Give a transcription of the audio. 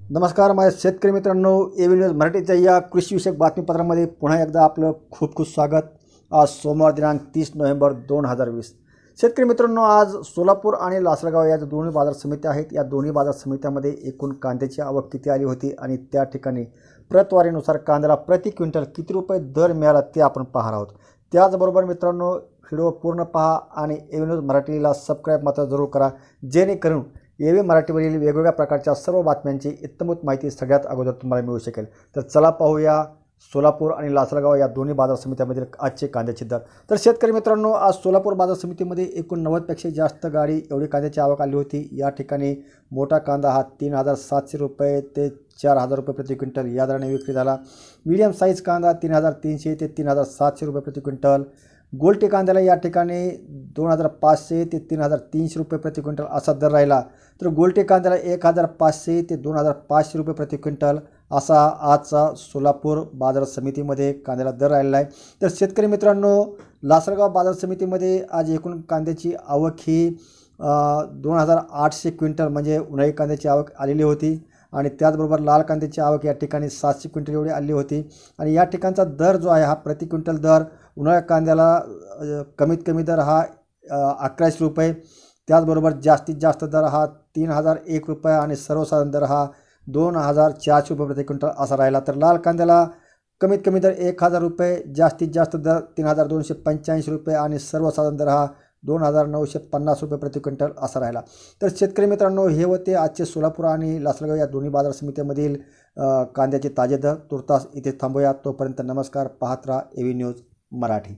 नमस्कार माझ्या शेतकरी मित्रांनो, एव्ही न्यूज मराठीच्या या कृषीविषयक बातमीपत्रामध्ये पुन्हा एकदा आपलं खूप खूप स्वागत। आज सोमवार दिनांक 30 नोव्हेंबर 2020। शेतकरी मित्रांनो, आज सोलापूर आणि लासलगाव या दोन्ही बाजार समित्या आहेत। या दोन्ही बाजार समित्यामध्ये एकूण कांद्याची आवक किती आली होती आणि त्या ठिकाणी प्रतवारीनुसार कांद्याला प्रति क्विंटल किती रुपये दर मिळाला ते आपण पाहणार आहोत। त्याचबरोबर मित्रांनो, व्हिडिओ पूर्ण पहा आणि एव्ही न्यूज मराठीला सबस्क्राईब मात्र जरूर करा, जेणेकरून एव्ही मराठीवरील वेगवेगळ्या प्रकारच्या सर्व बातम्यांची इत्तमोत माहिती सगळ्यात अगोदर तुम्हाला मिळू शकेल। तर चला पाहूया सोलापूर आणि लासलगाव या दोन्ही बाजार समित्यांमधील आजचे कांद्याचे दर। तर शेतकरी मित्रांनो, आज सोलापूर बाजार समितीमध्ये एकूण 90पेक्षा जास्त गाडी एवढी कांद्याची आवक आली होती। या ठिकाणी मोठा कांदा हा 3700 रुपये ते 4000 रुपये प्रति क्विंटल या दराने विक्री झाला। मीडियम साईज कांदा 3300 ते 3700 रुपये प्रति क्विंटल। गोल्टी कांद्याला या ठिकाणी 2500 ते 3300 रुपये प्रति क्विंटल असा दर राहिला। तर गोल्टी कांद्याला 1500 ते 2500 रुपये प्रति क्विंटल असा आजचा सोलापूर बाजार समितीमध्ये कांद्याला दर राहिलेला आहे। तर शेतकरी मित्रांनो, लासलगाव बाजार समितीमध्ये आज एकूण कांद्याची आवक ही 2800 क्विंटल म्हणजे उन्हाळी कांद्याची आवक आलेली होती आणि त्याचबरोबर लाल कांद्याची आवक या ठिकाणी 700 क्विंटल एवढी आली होती। आणि या ठिकाणचा दर जो आहे हा प्रति क्विंटल दर उन्हाळ्या कांद्याला कमीत कमी दर हा 1100 रुपये, त्याचबरोबर जास्तीत जास्त दर हा 3001 रुपये आणि सर्वसाधारण दर हा 2400 रुपये प्रति क्विंटल असा राहिला। तर लाल कांद्याला कमीत कमी दर 1000 रुपये, जास्तीत जास्त दर 3285 रुपये आणि सर्वसाधारण दर हा 2950 रुपये प्रति क्विंटल असा राहिला। तर शेतकरी मित्रांनो, हे होते आजचे सोलापूर आणि लासलगाव या दोन्ही बाजार समित्यांमधील कांद्याचे ताजे दर। तुर्तास इथे थांबूया, तोपर्यंत नमस्कार, पाहत राहा एव्ही न्यूज मराठी।